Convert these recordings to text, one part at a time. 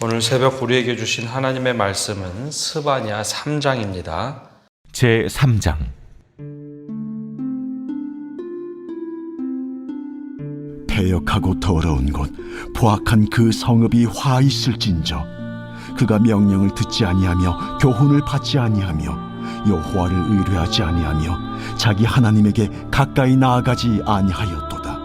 오늘 새벽 우리에게 주신 하나님의 말씀은 스바냐 3장입니다. 제 3장. 패역하고 더러운 곳 포악한 그 성읍이 화 있을진저 그가 명령을 듣지 아니하며 교훈을 받지 아니하며 여호와를 의뢰하지 아니하며 자기 하나님에게 가까이 나아가지 아니하였도다.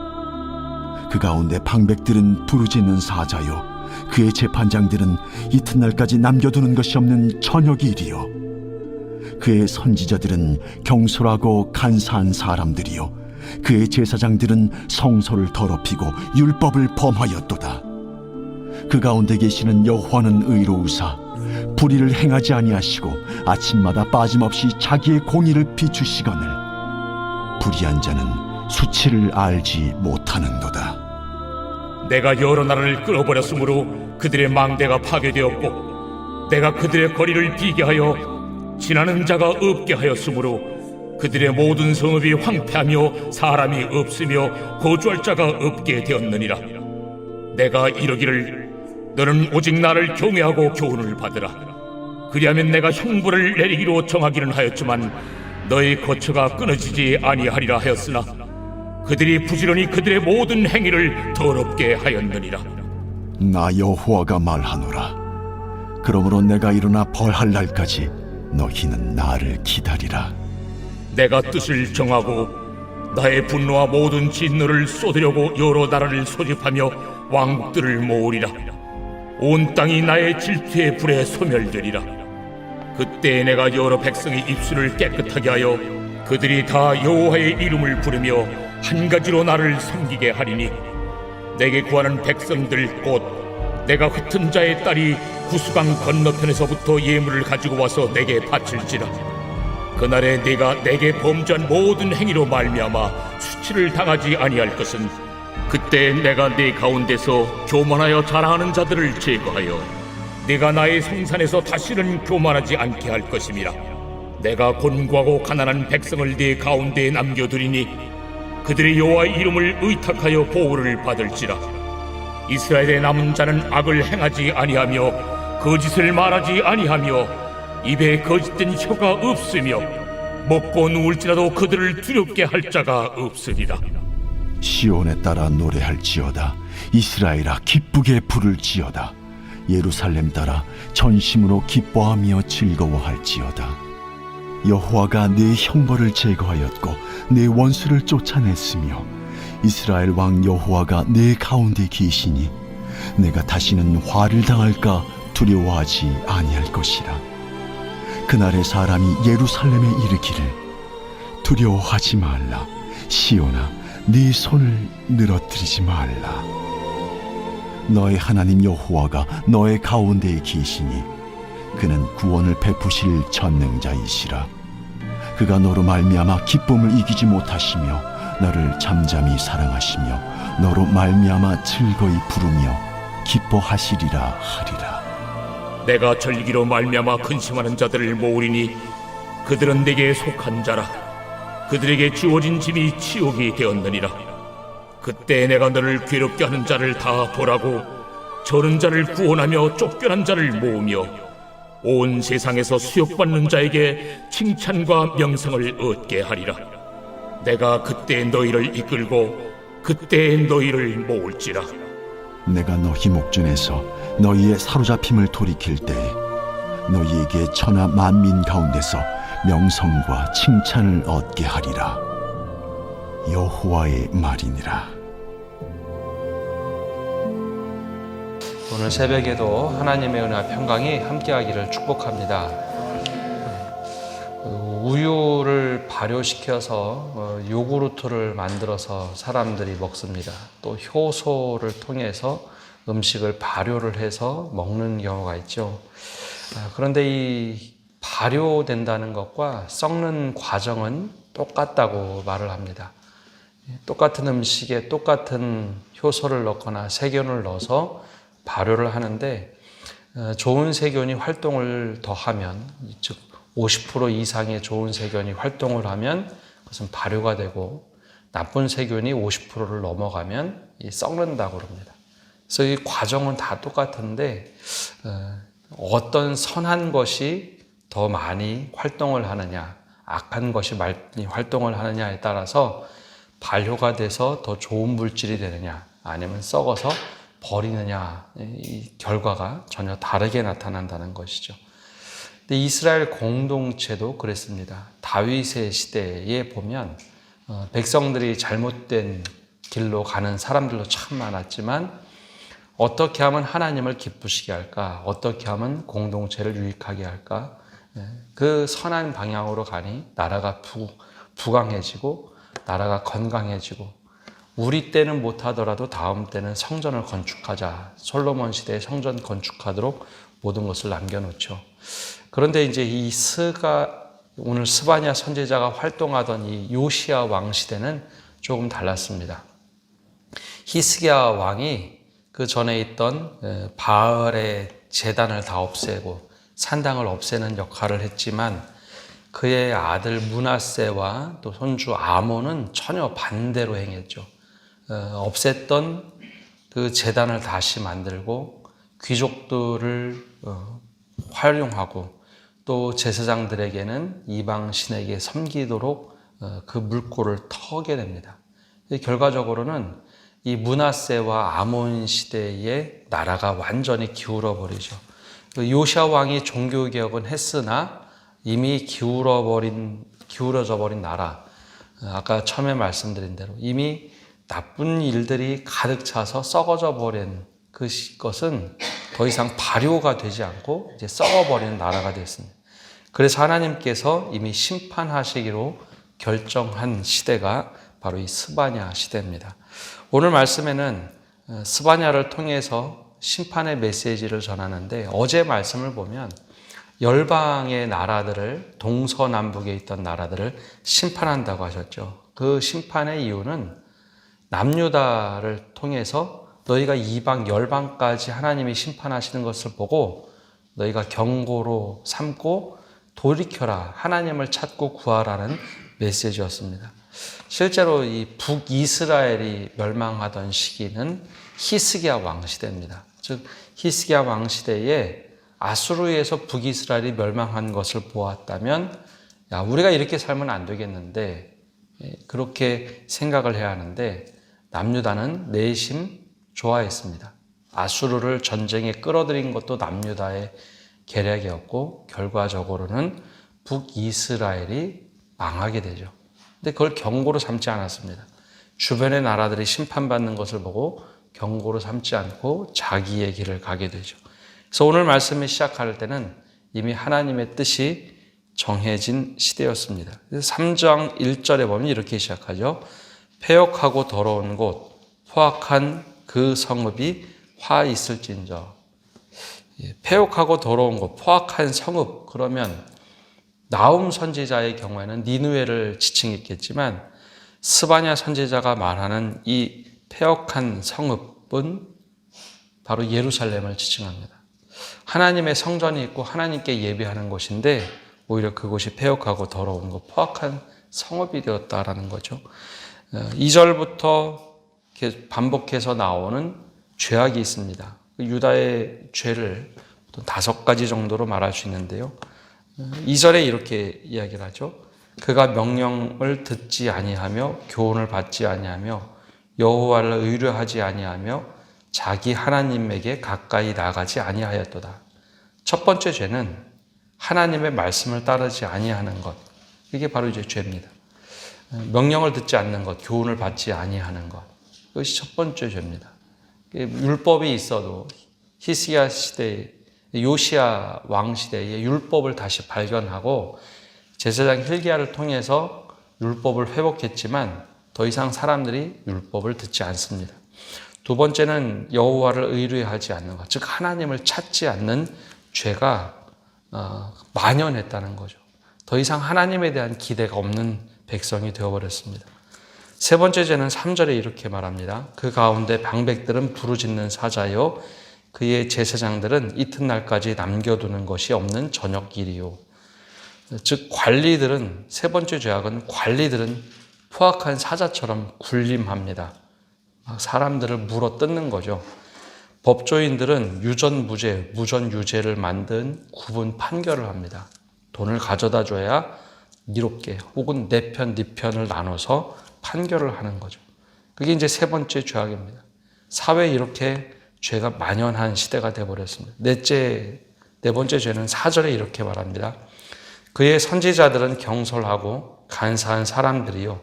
그 가운데 방백들은 부르짖는 사자요 그의 재판장들은 이튿날까지 남겨두는 것이 없는 저녁일이요 그의 선지자들은 경솔하고 간사한 사람들이요 그의 제사장들은 성소를 더럽히고 율법을 범하였도다. 그 가운데 계시는 여호와는 의로우사 불의를 행하지 아니하시고 아침마다 빠짐없이 자기의 공의를 비추시거늘 불의한 자는 수치를 알지 못하는도다. 내가 여러 나라를 끌어버렸으므로 그들의 망대가 파괴되었고 내가 그들의 거리를 비게 하여 지나는 자가 없게 하였으므로 그들의 모든 성읍이 황폐하며 사람이 없으며 거주할 자가 없게 되었느니라. 내가 이르기를 너는 오직 나를 경외하고 교훈을 받으라. 그리하면 내가 형벌을 내리기로 정하기는 하였지만 너의 거처가 끊어지지 아니하리라 하였으나 그들이 부지런히 그들의 모든 행위를 더럽게 하였느니라. 나 여호와가 말하노라. 그러므로 내가 일어나 벌할 날까지 너희는 나를 기다리라. 내가 뜻을 정하고 나의 분노와 모든 진노를 쏟으려고 여러 나라를 소집하며 왕국들을 모으리라. 온 땅이 나의 질투의 불에 소멸되리라. 그때 내가 여러 백성의 입술을 깨끗하게 하여 그들이 다 여호와의 이름을 부르며 한 가지로 나를 섬기게 하리니 내게 구하는 백성들 곧 내가 흩은 자의 딸이 구수강 건너편에서부터 예물을 가지고 와서 내게 바칠지라. 그날에 네가 내게 범죄한 모든 행위로 말미암아 수치를 당하지 아니할 것은 그때 내가 네 가운데서 교만하여 자랑하는 자들을 제거하여 네가 나의 성산에서 다시는 교만하지 않게 할 것임이라. 내가 곤고하고 가난한 백성을 네 가운데에 남겨두리니 그들의 여호와의 이름을 의탁하여 보호를 받을지라. 이스라엘의 남은 자는 악을 행하지 아니하며 거짓을 말하지 아니하며 입에 거짓된 혀가 없으며 먹고 누울지라도 그들을 두렵게 할 자가 없으리라. 시온에 따라 노래할지어다. 이스라엘아 기쁘게 부를지어다. 예루살렘 따라 전심으로 기뻐하며 즐거워할지어다. 여호와가 네 형벌을 제거하였고 네 원수를 쫓아냈으며 이스라엘 왕 여호와가 네 가운데 계시니 내가 다시는 화를 당할까 두려워하지 아니할 것이라. 그날에 사람이 예루살렘에 이르기를 두려워하지 말라. 시온아 네 손을 늘어뜨리지 말라. 너의 하나님 여호와가 너의 가운데에 계시니 그는 구원을 베푸실 전능자이시라. 그가 너로 말미암아 기쁨을 이기지 못하시며 너를 잠잠히 사랑하시며 너로 말미암아 즐거이 부르며 기뻐하시리라 하리라. 내가 절기로 말미암아 근심하는 자들을 모으리니 그들은 내게 속한 자라. 그들에게 주어진 짐이 치욕이 되었느니라. 그때 내가 너를 괴롭게 하는 자를 다 보라고 저른 자를 구원하며 쫓겨난 자를 모으며 온 세상에서 수욕받는 자에게 칭찬과 명성을 얻게 하리라. 내가 그때 너희를 이끌고 그때 너희를 모을지라. 내가 너희 목전에서 너희의 사로잡힘을 돌이킬 때에 너희에게 천하 만민 가운데서 명성과 칭찬을 얻게 하리라. 여호와의 말이니라. 오늘 새벽에도 하나님의 은혜와 평강이 함께하기를 축복합니다. 우유를 발효시켜서 요구르트를 만들어서 사람들이 먹습니다. 또 효소를 통해서 음식을 발효를 해서 먹는 경우가 있죠. 그런데 이 발효된다는 것과 썩는 과정은 똑같다고 말을 합니다. 똑같은 음식에 똑같은 효소를 넣거나 세균을 넣어서 발효를 하는데 좋은 세균이 활동을 더하면, 즉 50% 이상의 좋은 세균이 활동을 하면 그것은 발효가 되고 나쁜 세균이 50%를 넘어가면 썩는다고 합니다. 그래서 이 과정은 다 똑같은데 어떤 선한 것이 더 많이 활동을 하느냐, 악한 것이 많이 활동을 하느냐에 따라서 발효가 돼서 더 좋은 물질이 되느냐, 아니면 썩어서 버리느냐, 이 결과가 전혀 다르게 나타난다는 것이죠. 근데 이스라엘 공동체도 그랬습니다. 다윗의 시대에 보면 백성들이 잘못된 길로 가는 사람들도 참 많았지만 어떻게 하면 하나님을 기쁘시게 할까? 어떻게 하면 공동체를 유익하게 할까? 그 선한 방향으로 가니 나라가 부강해지고 나라가 건강해지고 우리 때는 못하더라도 다음 때는 성전을 건축하자. 솔로몬 시대에 성전 건축하도록 모든 것을 남겨놓죠. 그런데 이제 오늘 스바냐 선지자가 활동하던 이 요시야 왕 시대는 조금 달랐습니다. 히스기야 왕이 그 전에 있던 바알의 제단을 다 없애고 산당을 없애는 역할을 했지만 그의 아들 므낫세와 또 손주 아몬은 전혀 반대로 행했죠. 없앴던 그 제단을 다시 만들고 귀족들을 활용하고 또 제사장들에게는 이방 신에게 섬기도록 그 물꼬를 터게 됩니다. 결과적으로는 이 므낫세와 아몬 시대의 나라가 완전히 기울어 버리죠. 요시야 왕이 종교 개혁은 했으나 이미 기울어져 버린 나라, 아까 처음에 말씀드린 대로 이미 나쁜 일들이 가득 차서 썩어져 버린 그것은 더 이상 발효가 되지 않고 이제 썩어버리는 나라가 되었습니다. 그래서 하나님께서 이미 심판하시기로 결정한 시대가 바로 이 스바냐 시대입니다. 오늘 말씀에는 스바냐를 통해서 심판의 메시지를 전하는데 어제 말씀을 보면 열방의 나라들을 동서남북에 있던 나라들을 심판한다고 하셨죠. 그 심판의 이유는 남유다를 통해서 너희가 이방 열방까지 하나님이 심판하시는 것을 보고 너희가 경고로 삼고 돌이켜라, 하나님을 찾고 구하라는 메시지였습니다. 실제로 이 북이스라엘이 멸망하던 시기는 히스기야 왕 시대입니다. 즉 히스기야 왕 시대에 아수르에서 북이스라엘이 멸망한 것을 보았다면 우리가 이렇게 살면 안 되겠는데 그렇게 생각을 해야 하는데 남유다는 내심 좋아했습니다. 아수르를 전쟁에 끌어들인 것도 남유다의 계략이었고 결과적으로는 북이스라엘이 망하게 되죠. 근데 그걸 경고로 삼지 않았습니다. 주변의 나라들이 심판받는 것을 보고 경고로 삼지 않고 자기의 길을 가게 되죠. 그래서 오늘 말씀을 시작할 때는 이미 하나님의 뜻이 정해진 시대였습니다. 그래서 3장 1절에 보면 이렇게 시작하죠. 패역하고 더러운 곳, 포악한 그 성읍이 화 있을진저. 패역하고 더러운 곳, 포악한 성읍, 그러면 나훔 선지자의 경우에는 니느웨를 지칭했겠지만 스바냐 선지자가 말하는 이 패역한 성읍은 바로 예루살렘을 지칭합니다. 하나님의 성전이 있고 하나님께 예배하는 곳인데 오히려 그곳이 패역하고 더러운 것, 포악한 성읍이 되었다라는 거죠. 2절부터 반복해서 나오는 죄악이 있습니다. 유다의 죄를 5가지 정도로 말할 수 있는데요. 2절에 이렇게 이야기를 하죠. 그가 명령을 듣지 아니하며 교훈을 받지 아니하며 여호와를 의뢰하지 아니하며 자기 하나님에게 가까이 나가지 아니하였도다. 첫 번째 죄는 하나님의 말씀을 따르지 아니하는 것. 이게 바로 이제 죄입니다. 명령을 듣지 않는 것, 교훈을 받지 아니하는 것. 이것이 첫 번째 죄입니다. 율법이 있어도 히스기야 시대, 요시야 왕 시대의 율법을 다시 발견하고 제사장 hil기야를 통해서 율법을 회복했지만 더 이상 사람들이 율법을 듣지 않습니다. 두 번째는 여호와를 의뢰하지 않는 것, 즉 하나님을 찾지 않는 죄가 만연했다는 거죠. 더 이상 하나님에 대한 기대가 없는 백성이 되어버렸습니다. 세 번째 죄는 3절에 이렇게 말합니다. 그 가운데 방백들은 부르짖는 사자요 그의 제사장들은 이튿날까지 남겨두는 것이 없는 저녁 일이요. 즉 관리들은, 세 번째 죄악은 관리들은 포악한 사자처럼 군림합니다. 사람들을 물어 뜯는 거죠. 법조인들은 유전무죄, 무전유죄를 만든 구분 판결을 합니다. 돈을 가져다 줘야 이롭게 혹은 내 편, 네 편을 나눠서 판결을 하는 거죠. 그게 이제 세 번째 죄악입니다. 사회에 이렇게 죄가 만연한 시대가 되어버렸습니다. 네 번째 죄는 4절에 이렇게 말합니다. 그의 선지자들은 경솔하고 간사한 사람들이요.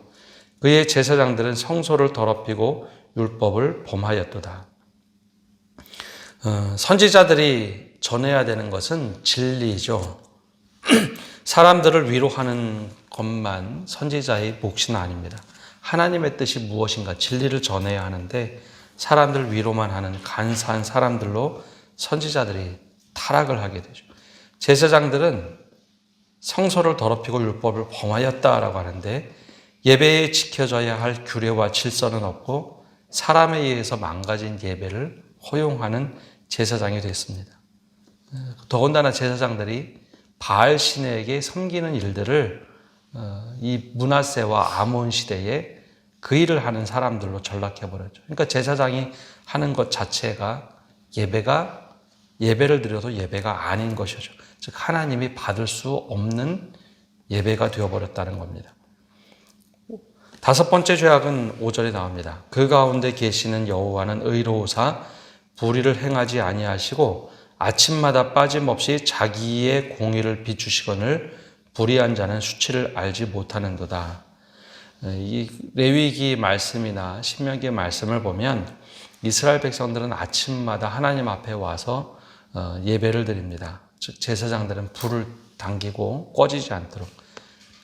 그의 제사장들은 성소를 더럽히고 율법을 범하였도다. 선지자들이 전해야 되는 것은 진리죠. 사람들을 위로하는 것만 선지자의 몫은 아닙니다. 하나님의 뜻이 무엇인가 진리를 전해야 하는데 사람들 위로만 하는 간사한 사람들로 선지자들이 타락을 하게 되죠. 제사장들은 성소를 더럽히고 율법을 범하였다라고 하는데 예배에 지켜져야 할 규례와 질서는 없고 사람에 의해서 망가진 예배를 허용하는 제사장이 됐습니다. 더군다나 제사장들이 바알 신에게 섬기는 일들을 이 므낫세와 아몬 시대에 그 일을 하는 사람들로 전락해버렸죠. 그러니까 제사장이 하는 것 자체가 예배를 드려도 예배가 아닌 것이죠. 즉 하나님이 받을 수 없는 예배가 되어버렸다는 겁니다. 다섯 번째 죄악은 5절에 나옵니다. 그 가운데 계시는 여호와는 의로우사 불의를 행하지 아니하시고 아침마다 빠짐없이 자기의 공의를 비추시거늘 불의한 자는 수치를 알지 못하는도다. 이 레위기 말씀이나 신명기 말씀을 보면 이스라엘 백성들은 아침마다 하나님 앞에 와서 예배를 드립니다. 즉 제사장들은 불을 당기고 꺼지지 않도록.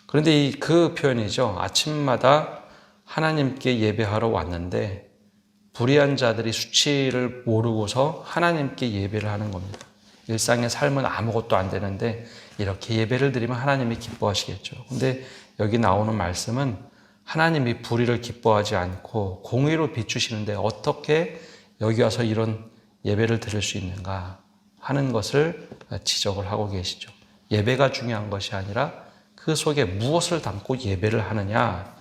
그런데 그 표현이죠. 아침마다 하나님께 예배하러 왔는데 불의한 자들이 수치를 모르고서 하나님께 예배를 하는 겁니다. 일상의 삶은 아무것도 안 되는데 이렇게 예배를 드리면 하나님이 기뻐하시겠죠. 근데 여기 나오는 말씀은 하나님이 불의를 기뻐하지 않고 공의로 비추시는데 어떻게 여기 와서 이런 예배를 드릴 수 있는가 하는 것을 지적을 하고 계시죠. 예배가 중요한 것이 아니라 그 속에 무엇을 담고 예배를 하느냐.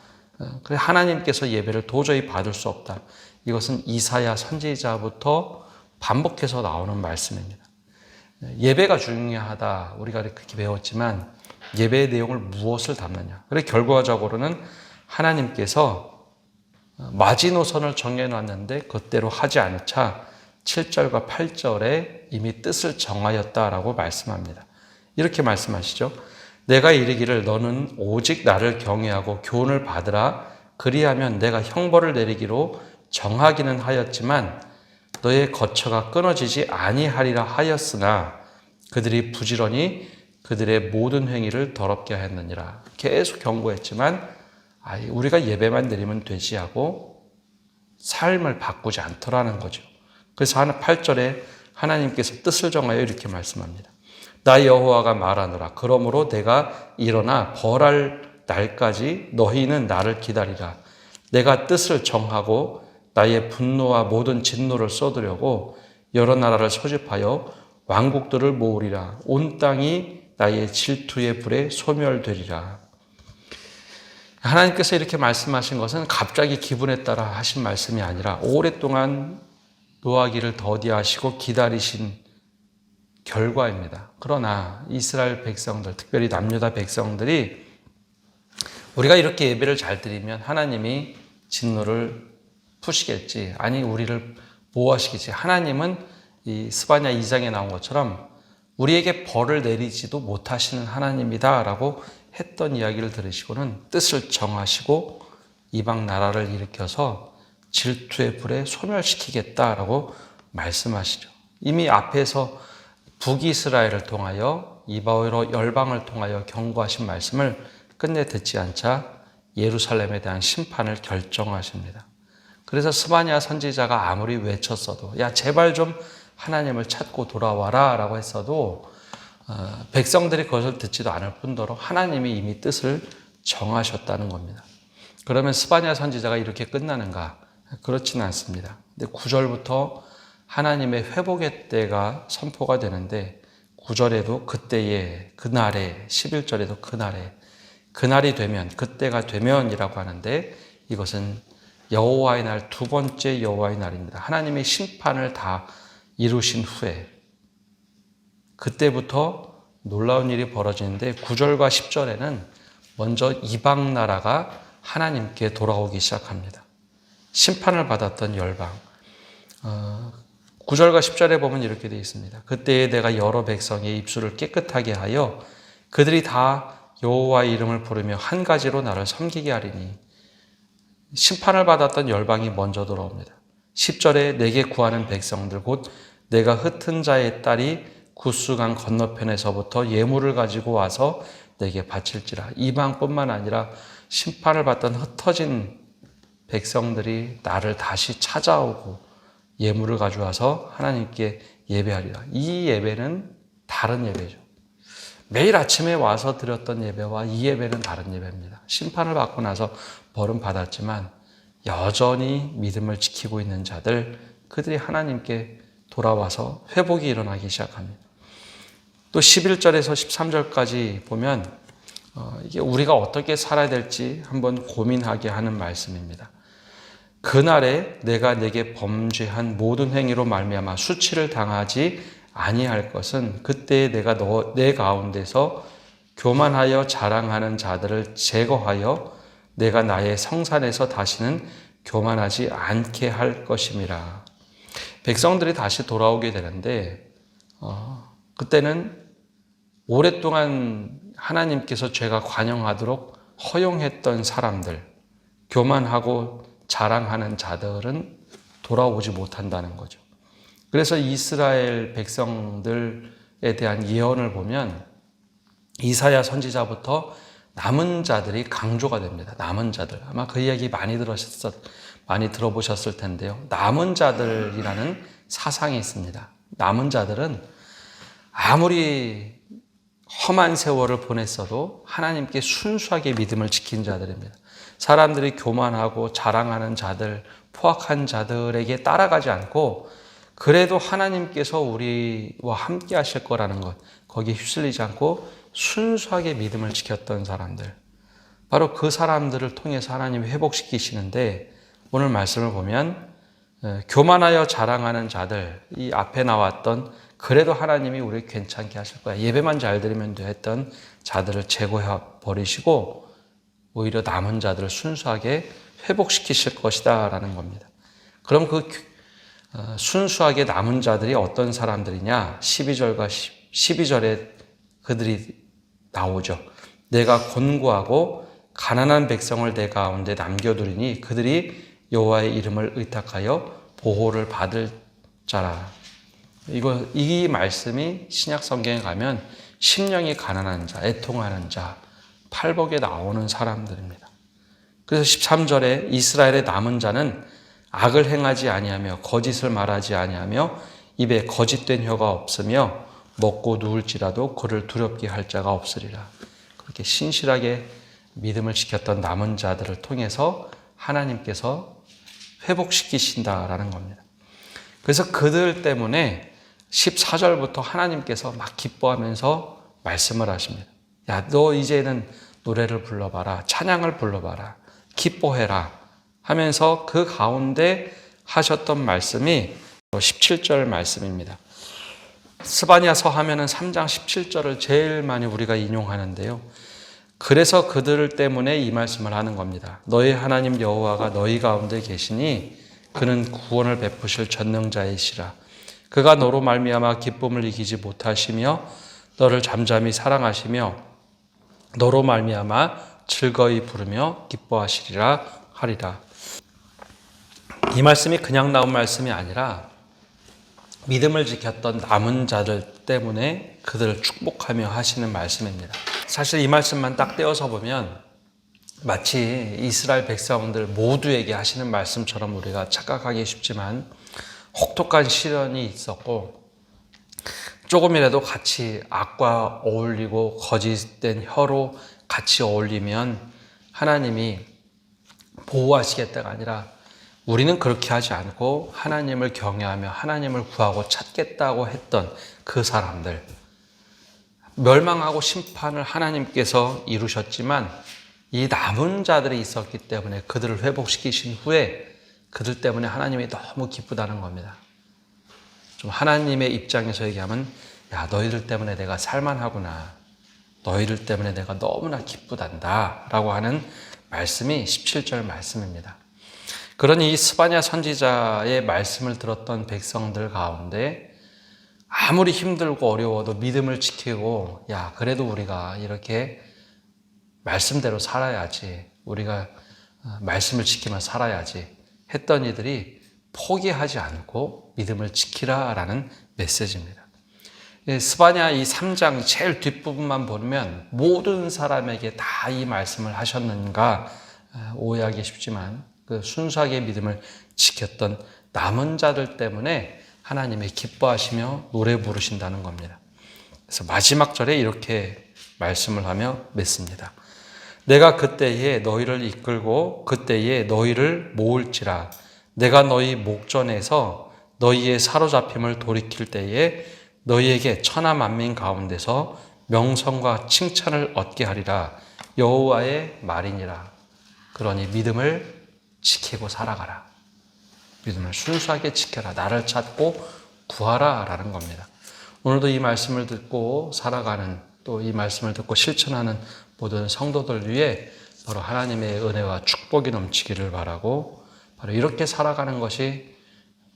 그래 하나님께서 예배를 도저히 받을 수 없다. 이것은 이사야 선지자부터 반복해서 나오는 말씀입니다. 예배가 중요하다. 우리가 그렇게 배웠지만 예배의 내용을 무엇을 담느냐. 그래 결과적으로는 하나님께서 마지노선을 정해놨는데 그대로 하지 않자 7절과 8절에 이미 뜻을 정하였다라고 말씀합니다. 이렇게 말씀하시죠. 내가 이르기를 너는 오직 나를 경외하고 교훈을 받으라. 그리하면 내가 형벌을 내리기로 정하기는 하였지만 너의 거처가 끊어지지 아니하리라 하였으나 그들이 부지런히 그들의 모든 행위를 더럽게 하였느니라. 계속 경고했지만 우리가 예배만 드리면 되지 하고 삶을 바꾸지 않더라는 거죠. 그래서 8절에 하나님께서 뜻을 정하여 이렇게 말씀합니다. 나 여호와가 말하노라. 그러므로 내가 일어나 벌할 날까지 너희는 나를 기다리라. 내가 뜻을 정하고 나의 분노와 모든 진노를 쏟으려고 여러 나라를 소집하여 왕국들을 모으리라. 온 땅이 나의 질투의 불에 소멸되리라. 하나님께서 이렇게 말씀하신 것은 갑자기 기분에 따라 하신 말씀이 아니라 오랫동안 노하기를 더디하시고 기다리신 결과입니다. 그러나 이스라엘 백성들, 특별히 남유다 백성들이 우리가 이렇게 예배를 잘 드리면 하나님이 진노를 푸시겠지. 아니 우리를 보호하시겠지. 하나님은 이 스바냐 2장에 나온 것처럼 우리에게 벌을 내리지도 못하시는 하나님이다 라고 했던 이야기를 들으시고는 뜻을 정하시고 이방 나라를 일으켜서 질투의 불에 소멸시키겠다라고 말씀하시죠. 이미 앞에서 북이스라엘을 통하여 이방으로 열방을 통하여 경고하신 말씀을 끝내 듣지 않자 예루살렘에 대한 심판을 결정하십니다. 그래서 스바냐 선지자가 아무리 외쳤어도 야 제발 좀 하나님을 찾고 돌아와라 라고 했어도 백성들이 그것을 듣지도 않을 뿐더러 하나님이 이미 뜻을 정하셨다는 겁니다. 그러면 스바냐 선지자가 이렇게 끝나는가? 그렇지는 않습니다. 근데 9절부터 하나님의 회복의 때가 선포가 되는데 9절에도 그때에, 그날에, 11절에도 그날에, 그날이 되면, 그때가 되면이라고 하는데 이것은 여호와의 날, 두 번째 여호와의 날입니다. 하나님의 심판을 다 이루신 후에 그때부터 놀라운 일이 벌어지는데 9절과 10절에는 먼저 이방 나라가 하나님께 돌아오기 시작합니다. 심판을 받았던 열방. 9절과 10절에 보면 이렇게 되어 있습니다. 그때에 내가 여러 백성의 입술을 깨끗하게 하여 그들이 다 여호와의 이름을 부르며 한 가지로 나를 섬기게 하리니. 심판을 받았던 열방이 먼저 돌아옵니다. 10절에 내게 구하는 백성들 곧 내가 흩은 자의 딸이 구스강 건너편에서부터 예물을 가지고 와서 내게 바칠지라. 이방뿐만 아니라 심판을 받던 흩어진 백성들이 나를 다시 찾아오고 예물을 가져와서 하나님께 예배하리라. 이 예배는 다른 예배죠. 매일 아침에 와서 드렸던 예배와 이 예배는 다른 예배입니다. 심판을 받고 나서 벌은 받았지만 여전히 믿음을 지키고 있는 자들, 그들이 하나님께 돌아와서 회복이 일어나기 시작합니다. 또 11절에서 13절까지 보면 이게 우리가 어떻게 살아야 될지 한번 고민하게 하는 말씀입니다. 그날에 내가 내게 범죄한 모든 행위로 말미암아 수치를 당하지 아니할 것은 그때에 내가 내 가운데서 교만하여 자랑하는 자들을 제거하여 내가 나의 성산에서 다시는 교만하지 않게 할 것임이라. 백성들이 다시 돌아오게 되는데 그때는 오랫동안 하나님께서 죄가 관영하도록 허용했던 사람들, 교만하고 자랑하는 자들은 돌아오지 못한다는 거죠. 그래서 이스라엘 백성들에 대한 예언을 보면 이사야 선지자부터 남은 자들이 강조가 됩니다. 남은 자들. 아마 그 이야기 많이 들어보셨을 텐데요. 남은 자들이라는 사상이 있습니다. 남은 자들은 아무리 험한 세월을 보냈어도 하나님께 순수하게 믿음을 지킨 자들입니다. 사람들이 교만하고 자랑하는 자들, 포악한 자들에게 따라가지 않고 그래도 하나님께서 우리와 함께 하실 거라는 것, 거기에 휩쓸리지 않고 순수하게 믿음을 지켰던 사람들, 바로 그 사람들을 통해서 하나님이 회복시키시는데 오늘 말씀을 보면 교만하여 자랑하는 자들, 이 앞에 나왔던 그래도 하나님이 우리 괜찮게 하실 거야, 예배만 잘 드리면 돼 했던 자들을 제거해 버리시고 오히려 남은 자들을 순수하게 회복시키실 것이다 라는 겁니다. 그럼 그 순수하게 남은 자들이 어떤 사람들이냐? 12절에 그들이 나오죠. 내가 곤고하고 가난한 백성을 내 가운데 남겨두리니 그들이 여호와의 이름을 의탁하여 보호를 받을 자라. 이 말씀이 신약 성경에 가면 심령이 가난한 자, 애통하는 자, 팔복에 나오는 사람들입니다. 그래서 13절에 이스라엘의 남은 자는 악을 행하지 아니하며 거짓을 말하지 아니하며 입에 거짓된 혀가 없으며 먹고 누울지라도 그를 두렵게 할 자가 없으리라. 그렇게 신실하게 믿음을 지켰던 남은 자들을 통해서 하나님께서 회복시키신다라는 겁니다. 그래서 그들 때문에 14절부터 하나님께서 막 기뻐하면서 말씀을 하십니다. 야, 너 이제는 노래를 불러봐라. 찬양을 불러봐라. 기뻐해라. 하면서 그 가운데 하셨던 말씀이 17절 말씀입니다. 스바냐서 하면은 3장 17절을 제일 많이 우리가 인용하는데요. 그래서 그들 때문에 이 말씀을 하는 겁니다. 너희 하나님 여호와가 너희 가운데 계시니 그는 구원을 베푸실 전능자이시라. 그가 너로 말미암아 기쁨을 이기지 못하시며 너를 잠잠히 사랑하시며 너로 말미암아 즐거이 부르며 기뻐하시리라 하리라. 이 말씀이 그냥 나온 말씀이 아니라 믿음을 지켰던 남은 자들 때문에 그들을 축복하며 하시는 말씀입니다. 사실 이 말씀만 딱 떼어서 보면 마치 이스라엘 백성들 모두에게 하시는 말씀처럼 우리가 착각하기 쉽지만 혹독한 시련이 있었고 조금이라도 같이 악과 어울리고 거짓된 혀로 같이 어울리면 하나님이 보호하시겠다가 아니라 우리는 그렇게 하지 않고 하나님을 경외하며 하나님을 구하고 찾겠다고 했던 그 사람들, 멸망하고 심판을 하나님께서 이루셨지만 이 남은 자들이 있었기 때문에 그들을 회복시키신 후에 그들 때문에 하나님이 너무 기쁘다는 겁니다. 좀 하나님의 입장에서 얘기하면 야, 너희들 때문에 내가 살만하구나. 너희들 때문에 내가 너무나 기쁘단다 라고 하는 말씀이 17절 말씀입니다. 그러니 이 스바냐 선지자의 말씀을 들었던 백성들 가운데 아무리 힘들고 어려워도 믿음을 지키고 야, 그래도 우리가 이렇게 말씀대로 살아야지, 우리가 말씀을 지키며 살아야지 했던 이들이 포기하지 않고 믿음을 지키라라는 메시지입니다. 스바냐 이 3장 제일 뒷부분만 보면 모든 사람에게 다 이 말씀을 하셨는가 오해하기 쉽지만 그 순수하게 믿음을 지켰던 남은 자들 때문에 하나님이 기뻐하시며 노래 부르신다는 겁니다. 그래서 마지막 절에 이렇게 말씀을 하며 맺습니다. 내가 그때에 너희를 이끌고 그때에 너희를 모을지라. 내가 너희 목전에서 너희의 사로잡힘을 돌이킬 때에 너희에게 천하 만민 가운데서 명성과 칭찬을 얻게 하리라. 여호와의 말이니라. 그러니 믿음을 지키고 살아가라. 믿음을 순수하게 지켜라. 나를 찾고 구하라 라는 겁니다. 오늘도 이 말씀을 듣고 살아가는, 또 이 말씀을 듣고 실천하는 모든 성도들 위해 바로 하나님의 은혜와 축복이 넘치기를 바라고, 바로 이렇게 살아가는 것이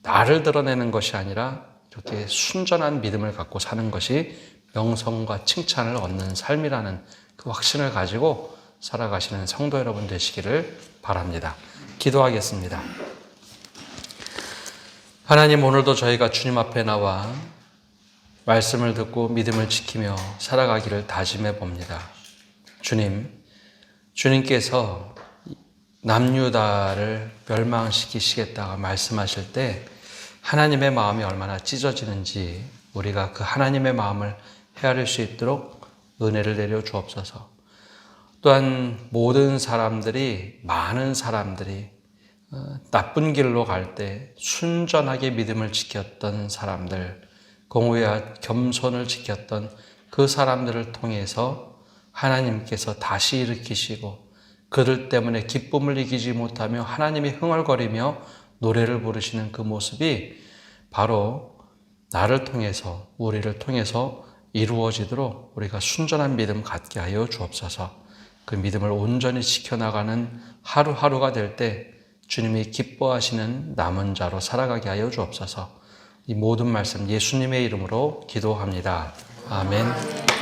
나를 드러내는 것이 아니라 이렇게 순전한 믿음을 갖고 사는 것이 명성과 칭찬을 얻는 삶이라는 그 확신을 가지고 살아가시는 성도 여러분 되시기를 바랍니다. 기도하겠습니다. 하나님, 오늘도 저희가 주님 앞에 나와 말씀을 듣고 믿음을 지키며 살아가기를 다짐해 봅니다. 주님께서 남유다를 멸망시키시겠다고 말씀하실 때 하나님의 마음이 얼마나 찢어지는지 우리가 그 하나님의 마음을 헤아릴 수 있도록 은혜를 내려 주옵소서. 또한 모든 사람들이, 많은 사람들이 나쁜 길로 갈 때 순전하게 믿음을 지켰던 사람들, 공의와 겸손을 지켰던 그 사람들을 통해서 하나님께서 다시 일으키시고 그들 때문에 기쁨을 이기지 못하며 하나님이 흥얼거리며 노래를 부르시는 그 모습이 바로 나를 통해서, 우리를 통해서 이루어지도록 우리가 순전한 믿음 갖게 하여 주옵소서. 그 믿음을 온전히 지켜나가는 하루하루가 될 때 주님이 기뻐하시는 남은 자로 살아가게 하여 주옵소서. 이 모든 말씀 예수님의 이름으로 기도합니다. 아멘.